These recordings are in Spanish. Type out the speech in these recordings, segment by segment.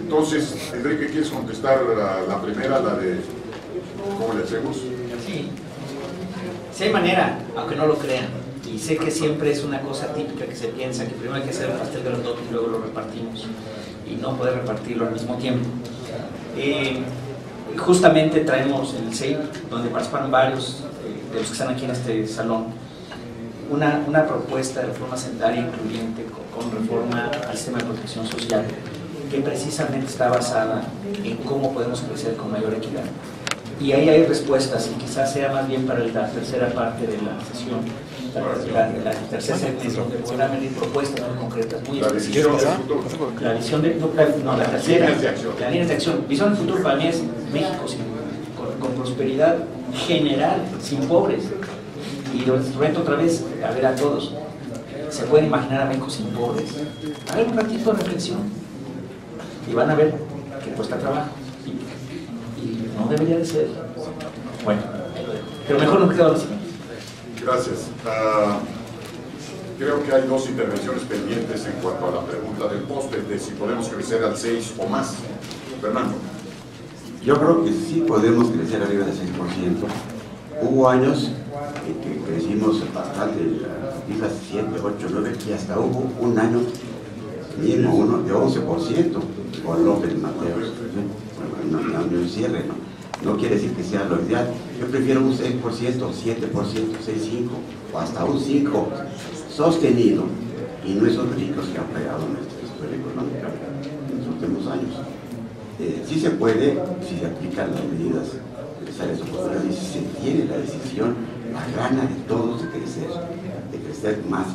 Entonces, Enrique, ¿quieres contestar la primera, la de cómo le hacemos? Sí. Sí hay manera, aunque no lo crean. Y sé que siempre es una cosa típica que se piensa, que primero hay que hacer el pastel grandote y luego lo repartimos. Y no poder repartirlo al mismo tiempo. Justamente traemos en el CEIP, donde participaron varios de los que están aquí en este salón, una propuesta de reforma sanitaria incluyente con reforma al sistema de protección social, que precisamente está basada en cómo podemos crecer con mayor equidad. Y ahí hay respuestas, y quizás sea más bien para la tercera parte de la sesión, la tercera segmento, donde podrán venir propuestas muy concretas, muy específicas. La visión de, la tercera, la línea de acción. Visión del futuro para mí es México con prosperidad general, sin pobres. Y lo instrumento otra vez, a ver a todos. ¿Se pueden imaginar a México sin pobres? Hagan un ratito de reflexión. Y van a ver que cuesta trabajo. Y no debería de ser. Bueno, pero mejor no queda así. Gracias. Creo que hay dos intervenciones pendientes en cuanto a la pregunta del poste, de si podemos crecer al 6 o más. Fernando. Yo creo que sí podemos crecer arriba del 6%. Hubo años en que crecimos bastante, quizás 7, 8, 9, y hasta hubo un año mínimo uno de 11% con López Mateos. No cierre, no quiere decir que sea lo ideal. Yo prefiero un 6%, 7%, 6,5% o hasta un 5% sostenido, y no esos ricos que han pegado nuestra historia económica en los últimos años. Sí se puede, si se aplican las medidas necesarias oportunas y si se tiene la decisión, la gana de todos de crecer más.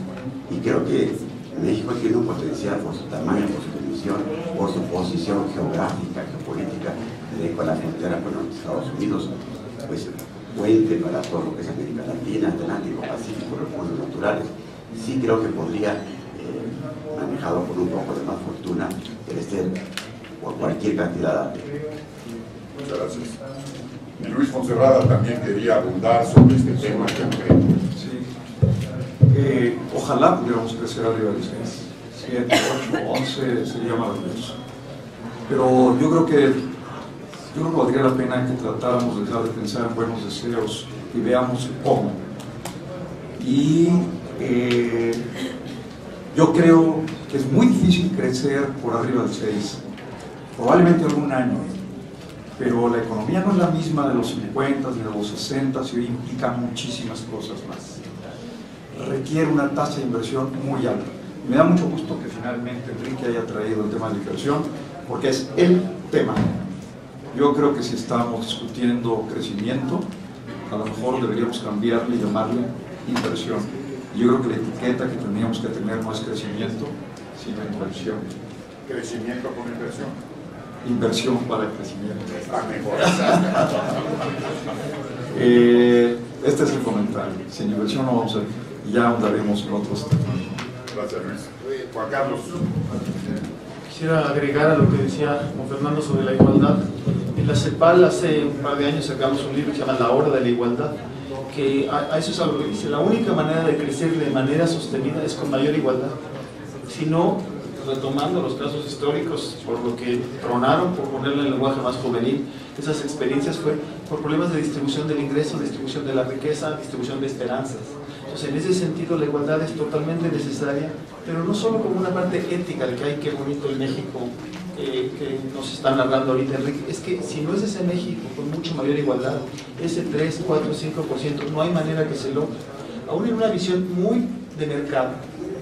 Y creo que México tiene un potencial por su tamaño, por su dimensión, por su posición geográfica, geopolítica, con la frontera con los Estados Unidos, pues puente para todo lo que es América Latina, Atlántico, Pacífico, recursos naturales. Sí creo que podría, manejado con un poco de más fortuna, crecer por cualquier cantidad. Muchas gracias. Y Luis Fonserrada también quería abundar sobre este tema concreto. Sí. Ojalá pudiéramos crecer arriba de 6, 7, 8, 11, sería maravilloso. Pero yo creo que valdría la pena que tratáramos de dejar de pensar en buenos deseos y veamos cómo. Y yo creo que es muy difícil crecer por arriba del 6, probablemente algún año, pero la economía no es la misma de los 50 ni de los 60 y hoy implica muchísimas cosas más. Requiere una tasa de inversión muy alta. Me da mucho gusto que finalmente Enrique haya traído el tema de la inversión, porque es el tema. Yo creo que si estamos discutiendo crecimiento, a lo mejor deberíamos cambiarle y llamarle inversión. Yo creo que la etiqueta que tendríamos que tener no es crecimiento, sino inversión. ¿Crecimiento con inversión? Inversión para el crecimiento. Este es el comentario. Sin inversión no vamos a... Ya ahondaremos en otros temas. Gracias, Luis. Juan Carlos. Quisiera agregar a lo que decía Juan Fernando sobre la igualdad. En la CEPAL hace un par de años sacamos un libro que se llama La Hora de la Igualdad, que a eso es algo que dice: la única manera de crecer de manera sostenida es con mayor igualdad. Si no, retomando los casos históricos, por lo que tronaron, por ponerle en el lenguaje más juvenil, esas experiencias fue por problemas de distribución del ingreso, distribución de la riqueza, distribución de esperanzas. Entonces, en ese sentido, la igualdad es totalmente necesaria, pero no solo como una parte ética de que hay que bonito el México que nos están hablando ahorita, Enrique. Es que si no es ese México con mucho mayor igualdad, ese 3, 4, 5%, no hay manera que se logre. Aún en una visión muy de mercado,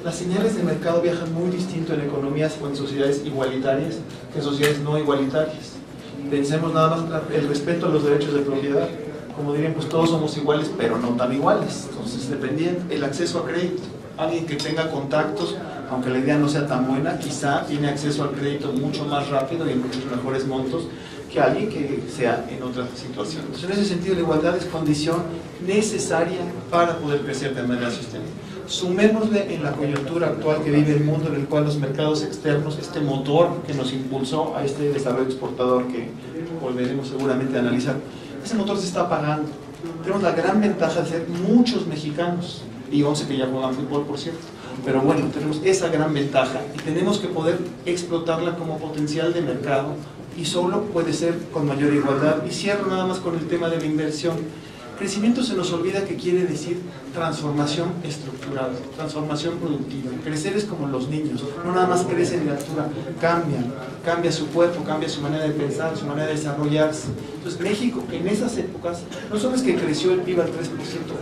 las señales de mercado viajan muy distinto en economías o en sociedades igualitarias que en sociedades no igualitarias. Pensemos nada más el respeto a los derechos de propiedad. Como dirían, pues todos somos iguales, pero no tan iguales. Entonces, dependiendo el acceso a crédito. Alguien que tenga contactos, aunque la idea no sea tan buena, quizá tiene acceso al crédito mucho más rápido y en muchos mejores montos que alguien que sea en otra situación. Entonces, en ese sentido, la igualdad es condición necesaria para poder crecer de manera sostenible. Sumémosle en la coyuntura actual que vive el mundo, en el cual los mercados externos, este motor que nos impulsó a este desarrollo exportador que volveremos seguramente a analizar, ese motor se está apagando. Tenemos la gran ventaja de ser muchos mexicanos y 11 que ya juegan fútbol, por cierto. pero bueno, tenemos esa gran ventaja y tenemos que poder explotarla como potencial de mercado, y solo puede ser con mayor igualdad. Y cierro nada más con el tema de la inversión. Crecimiento se nos olvida que quiere decir transformación estructural, transformación productiva. Crecer es como los niños, no nada más crecen de altura, cambia su cuerpo, cambia su manera de pensar, su manera de desarrollarse. Entonces México en esas épocas no solo es que creció el PIB al 3%,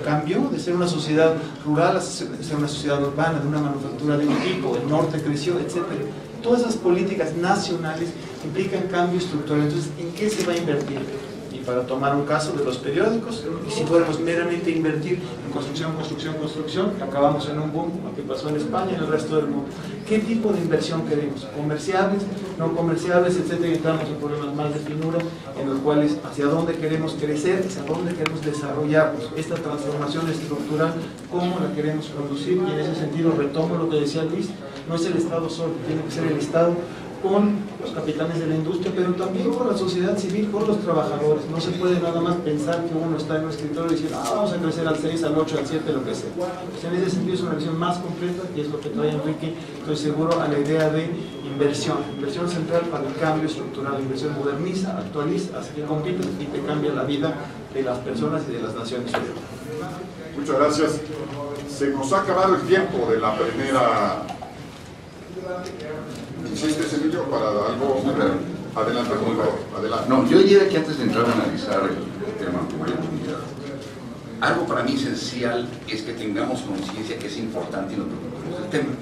cambió de ser una sociedad rural a ser una sociedad urbana, de una manufactura de un tipo, el norte creció, etc. Todas esas políticas nacionales implican cambio estructural. Entonces, ¿en qué se va a invertir? Y para tomar un caso de los periódicos, y si fuéramos meramente a invertir en construcción, acabamos en un boom, lo que pasó en España y en el resto del mundo. ¿Qué tipo de inversión queremos? ¿Comerciales, no comerciales, etcétera? Y entramos en problemas más de finura, en los cuales hacia dónde queremos crecer, hacia dónde queremos desarrollarnos. Esta transformación estructural, ¿cómo la queremos conducir? Y en ese sentido retomo lo que decía Luis, no es el Estado solo, tiene que ser el Estado con los capitanes de la industria, pero también con la sociedad civil, con los trabajadores. No se puede nada más pensar que uno está en un escritorio y decir, vamos a crecer al 6, al 8, al 7, lo que sea. Pues en ese sentido es una visión más completa, y es lo que trae Enrique, estoy seguro, a la idea de inversión central para el cambio estructural. La inversión moderniza, actualiza, hace que compitas y te cambia la vida de las personas y de las naciones. Muchas gracias. Se nos ha acabado el tiempo de la primera. ¿Insistes, Emilio, para algo? Adelante, por favor. Adelante. No, yo diría que antes de entrar a analizar el tema con mayor profundidad, algo para mí esencial es que tengamos conciencia que es importante y nos preocupemos del tema.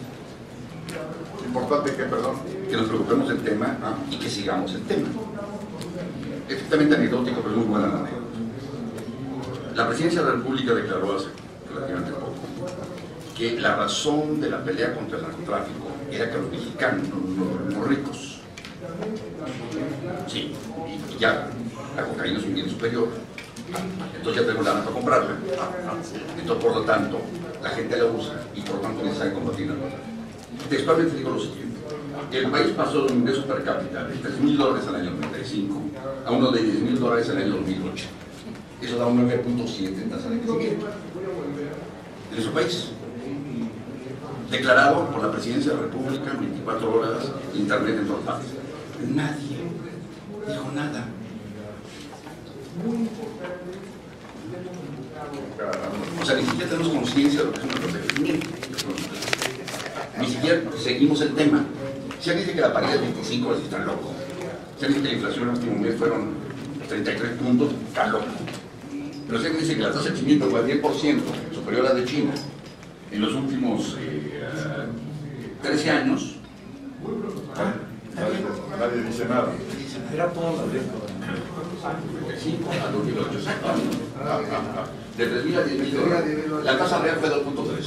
¿Importante qué, perdón? Que nos preocupemos del tema y que sigamos el tema. Efectivamente anecdótico, pero es muy buena la anécdota. La Presidencia de la República declaró hace relativamente poco que la razón de la pelea contra el narcotráfico era que los mexicanos, los ricos, sí, y ya la cocaína es un bien superior, entonces ya tenemos lana para comprarla, entonces por lo tanto la gente la usa y por lo tanto es necesario combatir el narcotráfico. Textualmente digo lo siguiente: el país pasó de un ingreso per cápita de $3,000 al año 95 a uno de $10,000 al año 2008. Eso da un 9.7 en tasa de crecimiento en nuestro país. Declarado por la Presidencia de la República, 24 horas, internet en todas partes. Nadie dijo nada. O sea, ni siquiera tenemos conciencia de lo que es un crecimiento. Ni siquiera seguimos el tema. Si alguien dice que la paridad es 25, pues están locos. Si alguien dice que la inflación en el último mes fueron 33 puntos, están locos. Pero si alguien dice que la tasa de crecimiento fue al 10%, superior a la de China, en los últimos 13 años, nadie dice nada. Era toda la década. Sí, a 2008. De 3.000 a 10.000, la tasa real fue 2.3.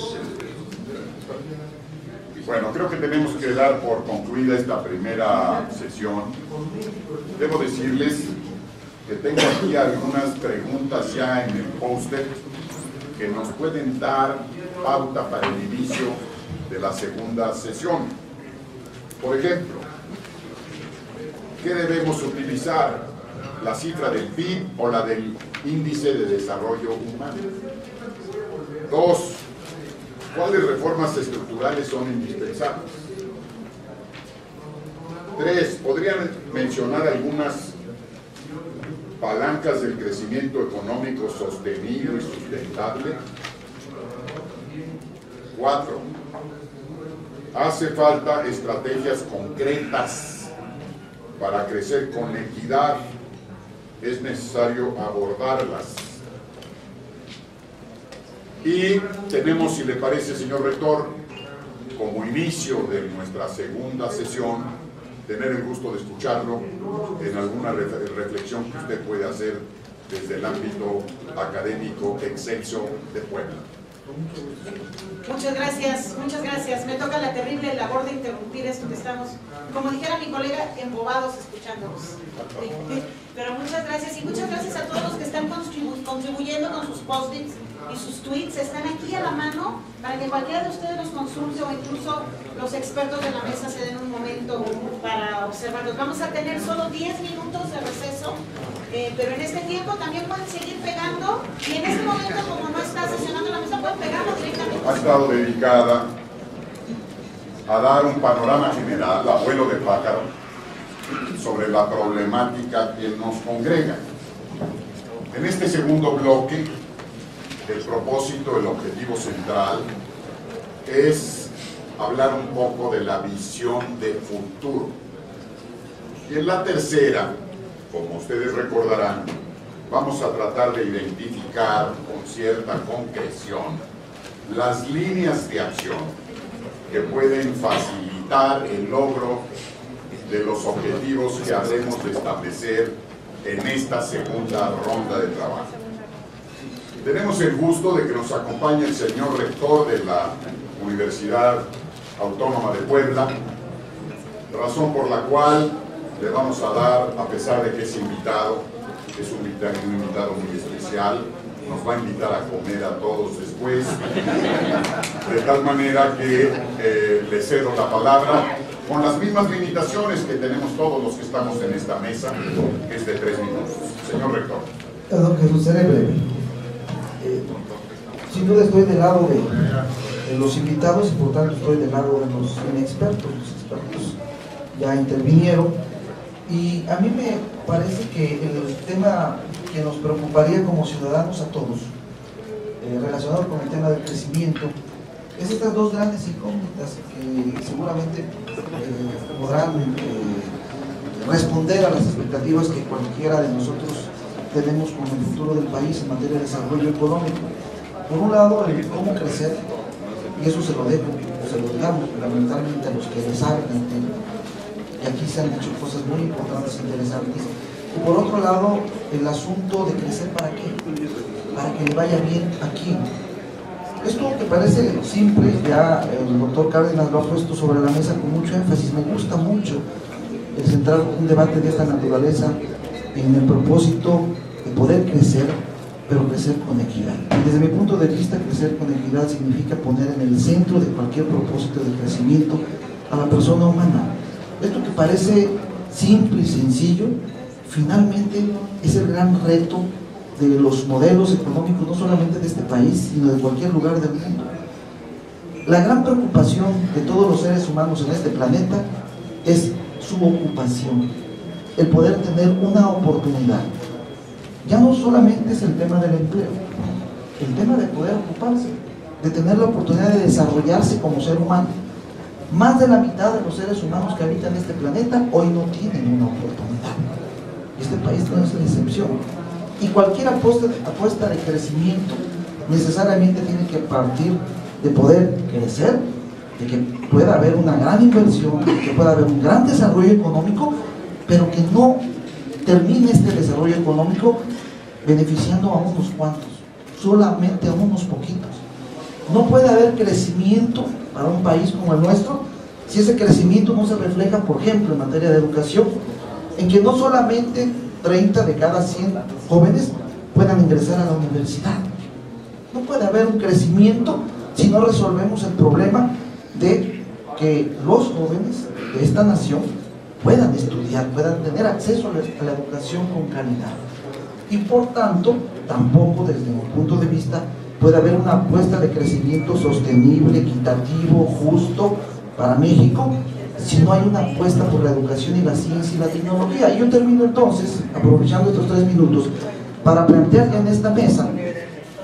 Bueno, creo que tenemos que dar por concluida esta primera sesión. Debo decirles que tengo aquí algunas preguntas ya en el póster que nos pueden dar pauta para el inicio de la segunda sesión. Por ejemplo, ¿qué debemos utilizar? ¿La cifra del PIB o la del índice de desarrollo humano? 2. ¿Cuáles reformas estructurales son indispensables? 3. ¿Podrían mencionar algunas palancas del crecimiento económico sostenido y sustentable? 4. Hace falta estrategias concretas para crecer con equidad. Es necesario abordarlas. Y tenemos, si le parece, señor rector, como inicio de nuestra segunda sesión, tener el gusto de escucharlo en alguna reflexión que usted puede hacer desde el ámbito académico excelso de Puebla. Muchas gracias. Me toca la terrible labor de interrumpir esto que estamos, como dijera mi colega, embobados escuchándonos. Pero muchas gracias, y muchas gracias a todos los que están contribuyendo con sus post-its y sus tweets. Están aquí a la mano para que cualquiera de ustedes los consulte, o incluso los expertos de la mesa se den un momento para observarlos. Vamos a tener solo 10 minutos de receso, pero en este tiempo también pueden seguir pegando, y en este momento, como no está sesionando la mesa, pueden pegarlo directamente. Ha estado dedicada a dar un panorama general, a vuelo de pájaro, sobre la problemática que nos congrega. En este segundo bloque, el propósito, el objetivo central es hablar un poco de la visión de futuro. Y en la tercera, como ustedes recordarán, vamos a tratar de identificar con cierta concreción las líneas de acción que pueden facilitar el logro de los objetivos que habremos de establecer en esta segunda ronda de trabajo. Tenemos el gusto de que nos acompañe el señor rector de la Universidad Autónoma de Puebla, razón por la cual le vamos a dar, a pesar de que es invitado, es un invitado muy especial, nos va a invitar a comer a todos después, de tal manera que le cedo la palabra con las mismas limitaciones que tenemos todos los que estamos en esta mesa, que es de 3 minutos. Señor rector. Don Jesús, seré breve. Sin duda estoy del lado de los invitados y por tanto estoy del lado de los inexpertos. Los expertos ya intervinieron y a mí me parece que el tema que nos preocuparía como ciudadanos a todos, relacionado con el tema del crecimiento, es estas dos grandes incógnitas que seguramente podrán responder a las expectativas que cualquiera de nosotros tenemos con el futuro del país en materia de desarrollo económico. Por un lado, el cómo crecer, y eso se lo dejamos fundamentalmente a los que le saben el tema, y aquí se han dicho cosas muy importantes e interesantes. Y por otro lado, el asunto de crecer ¿para qué? Para que le vaya bien a quién. Esto que parece simple, ya el doctor Cárdenas lo ha puesto sobre la mesa con mucho énfasis. Me gusta mucho el centrar un debate de esta naturaleza en el propósito de poder crecer, pero crecer con equidad. Y desde mi punto de vista, crecer con equidad significa poner en el centro de cualquier propósito de crecimiento a la persona humana. Esto que parece simple y sencillo, finalmente es el gran reto de los modelos económicos, no solamente de este país, sino de cualquier lugar del mundo. La gran preocupación de todos los seres humanos en este planeta es su ocupación, el poder tener una oportunidad. Ya no solamente es el tema del empleo, el tema de poder ocuparse, de tener la oportunidad de desarrollarse como ser humano. Más de la mitad de los seres humanos que habitan este planeta hoy no tienen una oportunidad. Este país no es la excepción. Y cualquier apuesta de crecimiento necesariamente tiene que partir de poder crecer, de que pueda haber una gran inversión, de que pueda haber un gran desarrollo económico, pero que no termine este desarrollo económico beneficiando a unos cuantos, solamente a unos poquitos. No puede haber crecimiento para un país como el nuestro si ese crecimiento no se refleja, por ejemplo, en materia de educación, en que no solamente 30 de cada 100 jóvenes puedan ingresar a la universidad. No puede haber un crecimiento si no resolvemos el problema de que los jóvenes de esta nación puedan estudiar, puedan tener acceso a la educación con calidad. Y por tanto, tampoco desde mi punto de vista puede haber una apuesta de crecimiento sostenible, equitativo, justo para México, si no hay una apuesta por la educación y la ciencia y la tecnología. Y yo termino entonces, aprovechando estos 3 minutos, para plantear en esta mesa,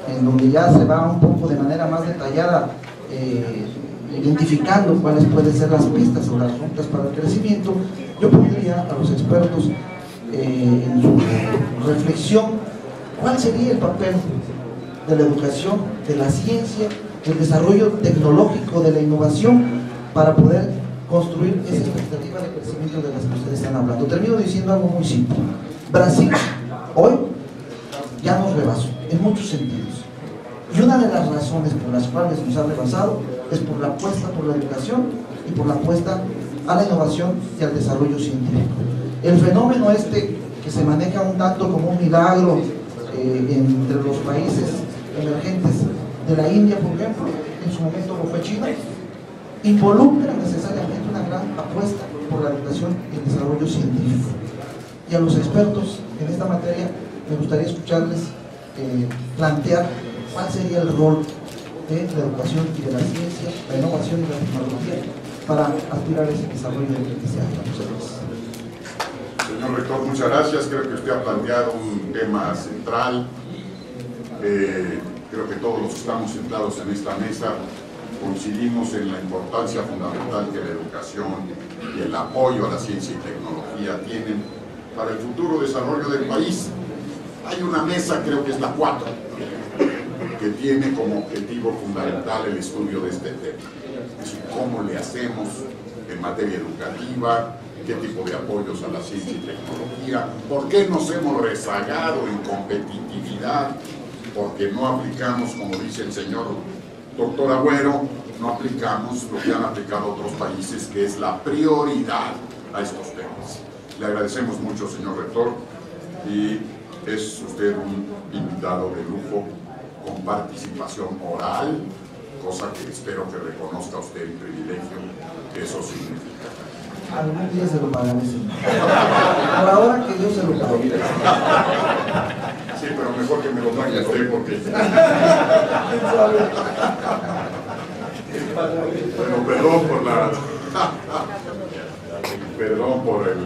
en donde ya se va un poco de manera más detallada identificando cuáles pueden ser las pistas o las rutas para el crecimiento, yo pondría a los expertos en su reflexión cuál sería el papel de la educación, de la ciencia, del desarrollo tecnológico, de la innovación, para poder construir esa expectativa de crecimiento de las que ustedes están hablando. Termino diciendo algo muy simple. Brasil hoy ya nos rebasó en muchos sentidos, y una de las razones por las cuales nos ha rebasado es por la apuesta por la educación y por la apuesta a la innovación y al desarrollo científico. El fenómeno que se maneja un tanto como un milagro entre los países emergentes de la India, por ejemplo, en su momento lo fue China, involucra necesariamente una gran apuesta por la educación y el desarrollo científico. Y a los expertos en esta materia me gustaría escucharles plantear cuál sería el rol de la educación y de la ciencia, la innovación y la tecnología para aspirar a ese desarrollo que se haga. Muchas gracias. Señor rector, muchas gracias. Creo que usted ha planteado un tema central. Creo que todos los que estamos sentados en esta mesa coincidimos en la importancia fundamental que la educación y el apoyo a la ciencia y tecnología tienen para el futuro desarrollo del país. Hay una mesa, creo que es la 4, que tiene como objetivo fundamental el estudio de este tema. Es decir, cómo le hacemos en materia educativa, qué tipo de apoyos a la ciencia y tecnología, por qué nos hemos rezagado en competitividad, porque no aplicamos, como dice el señor doctor Agüero, no aplicamos lo que han aplicado otros países, que es la prioridad a estos temas. Le agradecemos mucho, señor rector, y es usted un invitado de lujo con participación oral, cosa que espero que reconozca usted el privilegio que eso significa. Algún día se lo pagaré, señor. Por ahora que Dios se lo pague. Sí, pero mejor que me lo pague usted porque... Bueno, perdón por la... Perdón por el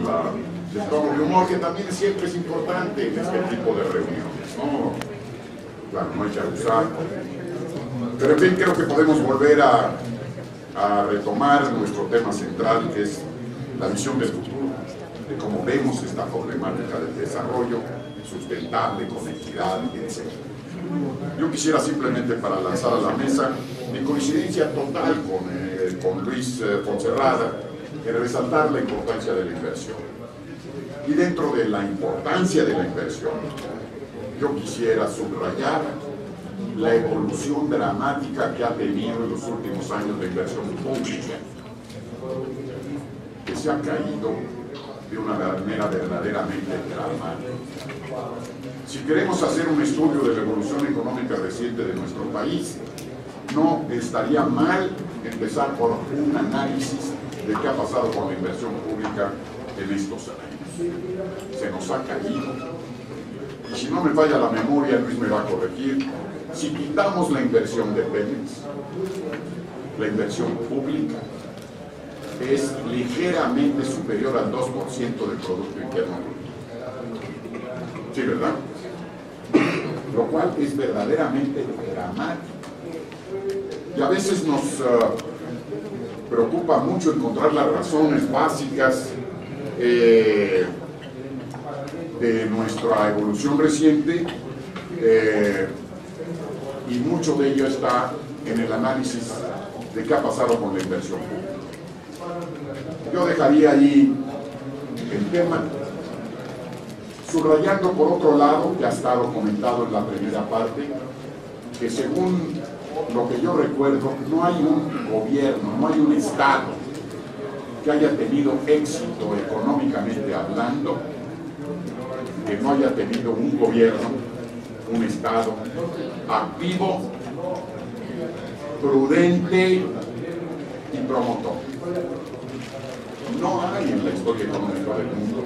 tono de humor, que también siempre es importante en este tipo de reuniones, ¿no? Claro, no hay que abusar. Pero en fin, creo que podemos volver a retomar nuestro tema central, que es la visión del futuro, de cómo vemos esta problemática del desarrollo sustentable, con equidad, etc. Yo quisiera simplemente, para lanzar a la mesa, en coincidencia total con Luis Fonserrada, resaltar la importancia de la inversión. Y dentro de la importancia de la inversión, yo quisiera subrayar la evolución dramática que ha tenido en los últimos años la inversión pública, que se ha caído de una manera verdaderamente dramática. Si queremos hacer un estudio de la evolución económica reciente de nuestro país, no estaría mal empezar por un análisis de qué ha pasado con la inversión pública en estos años. Se nos ha caído. Y si no me falla la memoria, Luis me va a corregir, si quitamos la inversión de Pemex, la inversión pública es ligeramente superior al 2% del Producto Interno Bruto. Sí, ¿verdad? Lo cual es verdaderamente dramático. Y a veces nos preocupa mucho encontrar las razones básicas de nuestra evolución reciente, y mucho de ello está en el análisis de qué ha pasado con la inversión pública. Yo dejaría ahí el tema, subrayando por otro lado, que ha estado comentado en la primera parte, que según lo que yo recuerdo, no hay un gobierno, no hay un Estado que haya tenido éxito económicamente hablando, que no haya tenido un gobierno, un Estado activo, prudente y promotor. No hay en la historia económica del mundo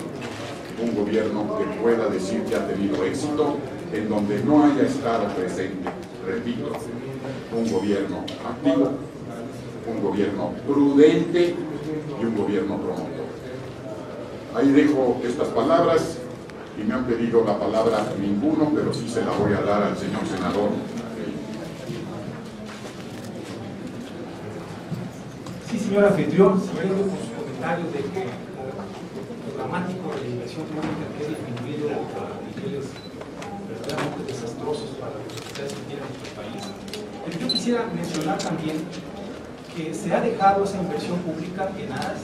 un gobierno que pueda decir que ha tenido éxito en donde no haya estado presente, repito, un gobierno activo, un gobierno prudente y un gobierno promotor. Ahí dejo estas palabras y me han pedido la palabra ninguno, pero sí se la voy a dar al señor senador. Sí, señor anfitrión, siguiendo con sus comentarios de que lo dramático de la inversión pública que ha disminuido a niveles verdaderamente desastrosos para las necesidades que tiene nuestro país. Pero yo quisiera mencionar también que se ha dejado esa inversión pública en aras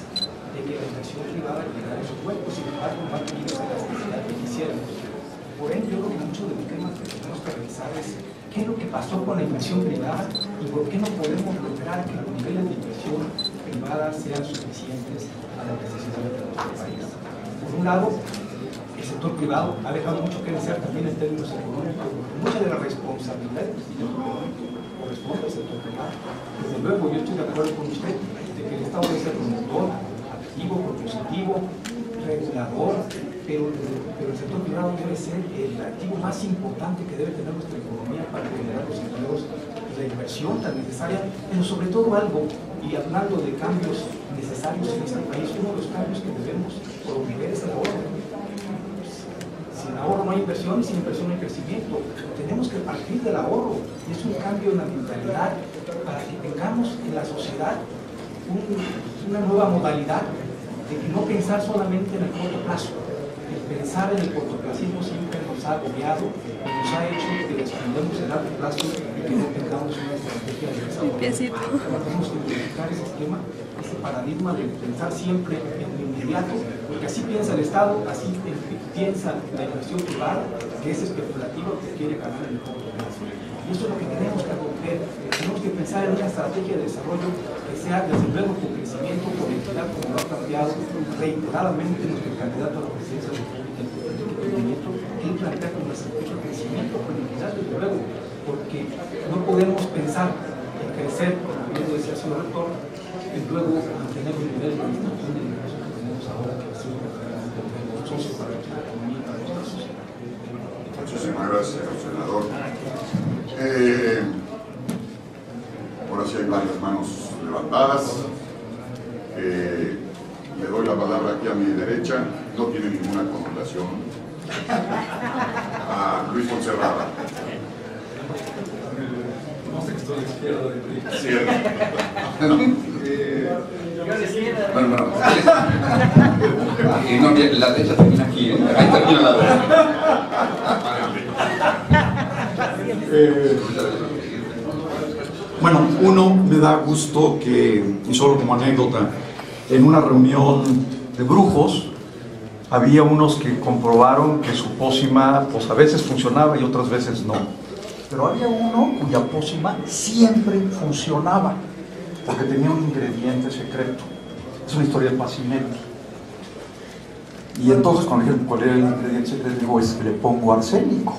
de que la inversión privada llegara a su cuerpo, sin embargo, no ha tenido esa elasticidad que quisiéramos. Por ello, yo creo que mucho del tema que tenemos que revisar es qué es lo que pasó con la inversión privada y por qué no podemos lograr que los niveles de inversión privada sean suficientes a las necesidades de nuestro país. Por un lado, el sector privado ha dejado mucho que desear también en términos económicos, porque mucha de la responsabilidad del crecimiento económico corresponde al sector privado. Desde luego, yo estoy de acuerdo con usted de que el Estado debe ser promotor, activo, propositivo, regulador, pero el sector privado debe ser el activo más importante que debe tener nuestra economía para generar los empleos y la inversión tan necesaria, pero sobre todo algo Y hablando de cambios necesarios en este país, uno de los cambios que debemos promover es el ahorro. Sin ahorro no hay inversión y sin inversión no hay crecimiento. Tenemos que partir del ahorro. Y es un cambio en la mentalidad para que tengamos en la sociedad una nueva modalidad de que no pensar solamente en el corto plazo. El pensar en el cortoplacismo siempre nos ha agobiado y nos ha hecho que descuidemos el largo plazo y que no tengamos una estrategia de desarrollo. Tenemos que modificar ese esquema, ese paradigma de pensar siempre en lo inmediato, porque así piensa el Estado, así piensa la inversión privada, que es especulativo, que quiere ganar en el corto plazo. Y eso es lo que tenemos que romper. Tenemos que pensar en una estrategia de desarrollo que sea, desde luego, con crecimiento, con equidad, como lo ha planteado reiteradamente nuestro candidato a la presidencia de la República, él plantea como una estrategia de crecimiento, con equidad, desde luego, porque no podemos pensar en crecer, como bien lo decía el señor rector, y luego mantener un nivel de administración de ingresos que tenemos ahora, que ha sido vergonzoso para nuestra economía y para nuestra sociedad. Muchísimas gracias, senador. Ahora sí hay varias manos levantadas. Le doy la palabra aquí a mi derecha. No tiene ninguna connotación. A Luis Fonserrada. No sé que estoy a la izquierda de ti. Cierto. Bueno. Y no, la derecha termina aquí, ¿eh? Ahí termina la derecha. Bueno, uno, me da gusto que, y solo como anécdota, en una reunión de brujos, había unos que comprobaron que su pócima, pues a veces funcionaba y otras veces no. Pero había uno cuya pócima siempre funcionaba, porque tenía un ingrediente secreto. Es una historia de Pacinetti. Y entonces, cuando dije cuál era el ingrediente secreto, digo, es que le pongo arsénico.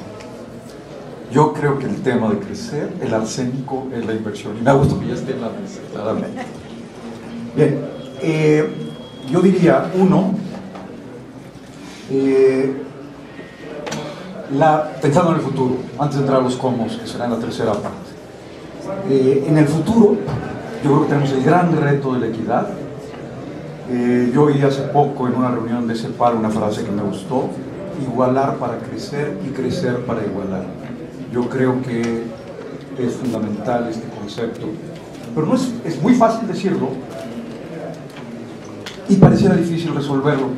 Yo creo que el tema de crecer, el arsénico es la inversión. Y me gusta que ya esté en la mesa, claramente. Bien, yo diría, uno, pensando en el futuro, antes de entrar a los cómo, que será en la tercera parte. En el futuro, yo creo que tenemos el gran reto de la equidad. Yo oí hace poco en una reunión de CEPAL una frase que me gustó: igualar para crecer y crecer para igualar. Yo creo que es fundamental este concepto, pero no es muy fácil decirlo y pareciera difícil resolverlo.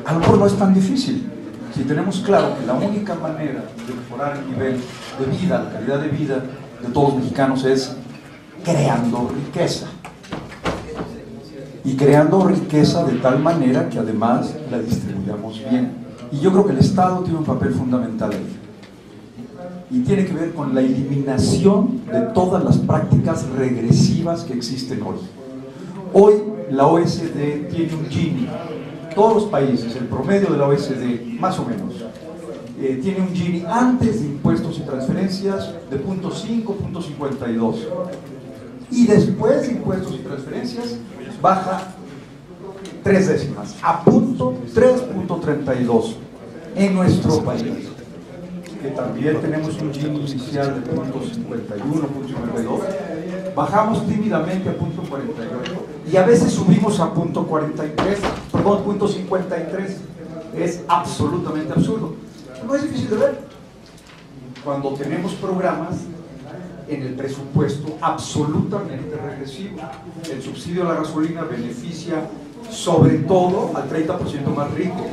A lo mejor no es tan difícil si tenemos claro que la única manera de mejorar el nivel de vida, la calidad de vida de todos los mexicanos es creando riqueza. Y creando riqueza de tal manera que además la distribuyamos bien. Y yo creo que el Estado tiene un papel fundamental ahí. Y tiene que ver con la eliminación de todas las prácticas regresivas que existen hoy. Hoy la OECD tiene un Gini. Todos los países, el promedio de la OECD, más o menos, tiene un Gini antes de impuestos y transferencias de 0.5, 0.52. Y después de impuestos y transferencias baja 3 décimas, a 3.32 en nuestro país, que también tenemos un Gini inicial de 0.51, 0.52, bajamos tímidamente a 0.48 y a veces subimos a 0.53, es absolutamente absurdo. No es difícil de ver. Cuando tenemos programas en el presupuesto absolutamente regresivo, el subsidio a la gasolina beneficia sobre todo al 30% más rico.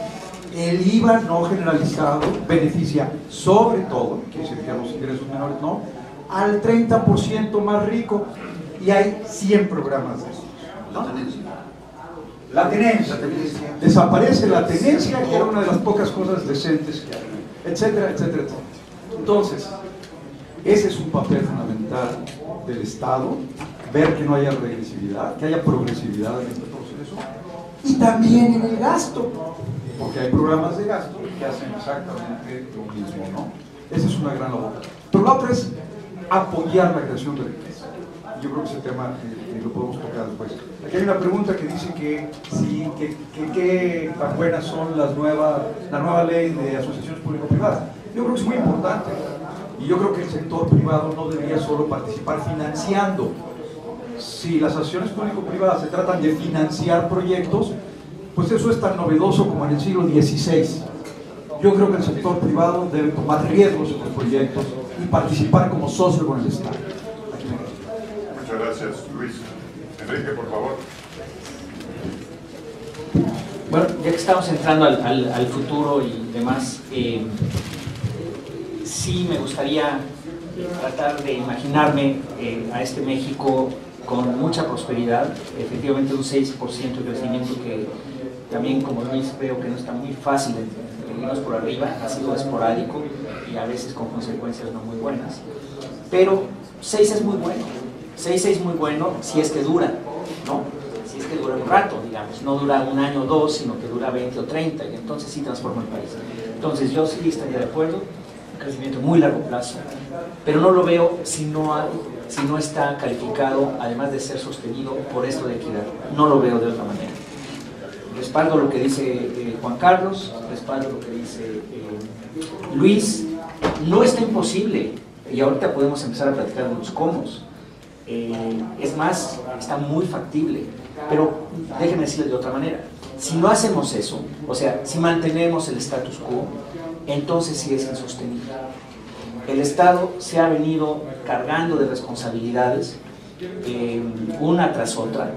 El IVA no generalizado beneficia sobre todo, quiere decir que a los ingresos menores no, al 30% más rico, y hay 100 programas de estos, ¿no? La tenencia. Desaparece la tenencia, que era una de las pocas cosas decentes que hay, etcétera, etcétera, etcétera. Entonces, ese es un papel fundamental del Estado, ver que no haya regresividad, que haya progresividad en este proceso, y también en el gasto, porque hay programas de gasto que hacen exactamente lo mismo, ¿no? Esa es una gran labor. Pero la otra es apoyar la creación de riqueza. Yo creo que ese tema lo podemos tocar después. Aquí hay una pregunta que dice que qué tan buenas son la nueva ley de asociaciones público-privadas. Yo creo que es muy importante. Y yo creo que el sector privado no debería solo participar financiando, si las asociaciones público-privadas se tratan de financiar proyectos, pues eso es tan novedoso como en el siglo XVI. Yo creo que el sector privado debe tomar riesgos en los proyectos y participar como socio con el Estado. Muchas gracias, Luis. Enrique, por favor. Bueno, ya que estamos entrando al futuro y demás, sí me gustaría tratar de imaginarme a este México con mucha prosperidad, efectivamente un 6% de crecimiento que también, como Luis, veo que no está muy fácil de irnos por arriba, ha sido esporádico y a veces con consecuencias no muy buenas, pero 6 es muy bueno, 6 es muy bueno si es que dura, ¿no? Si es que dura un rato, digamos, no dura un año o dos, sino que dura 20 o 30 y entonces sí transforma el país. Entonces yo sí estaría de acuerdo, un crecimiento a muy largo plazo, pero no lo veo si no está calificado, además de ser sostenido por esto de equidad. No lo veo de otra manera. Respaldo lo que dice Juan Carlos, respaldo lo que dice Luis. No está imposible, y ahorita podemos empezar a platicar de los cómo. Es más, está muy factible, pero déjenme decirles de otra manera. Si no hacemos eso, o sea, si mantenemos el status quo, entonces sí es insostenible. El Estado se ha venido cargando de responsabilidades una tras otra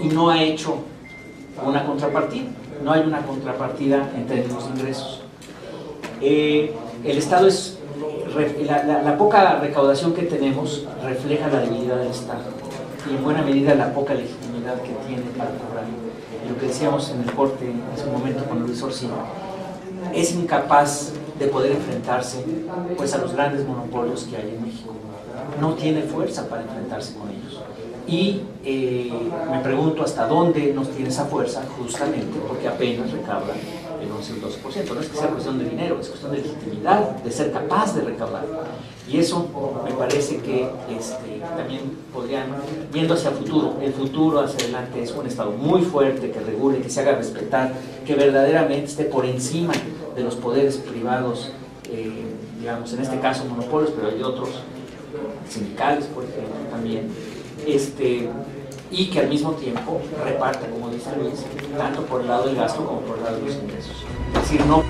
y no ha hecho una contrapartida. No hay una contrapartida en términos de ingresos. El Estado es... La poca recaudación que tenemos refleja la debilidad del Estado y en buena medida la poca legitimidad que tiene para cobrar. Y lo que decíamos en el corte en ese momento con Luis Orsini, es incapaz de poder enfrentarse pues a los grandes monopolios que hay en México. No tiene fuerza para enfrentarse con ellos. Y me pregunto hasta dónde nos tiene esa fuerza, justamente porque apenas recauda el 11 o el 12%. No es que sea cuestión de dinero, es cuestión de legitimidad, de ser capaz de recaudar. Y eso me parece que también podrían, viendo hacia el futuro hacia adelante es un Estado muy fuerte, que regule, que se haga respetar, que verdaderamente esté por encima de los poderes privados, digamos, en este caso monopolios, pero hay otros, sindicales, por ejemplo, también, y que al mismo tiempo reparta, como dice Luis, tanto por el lado del gasto como por el lado de los ingresos. Es decir, no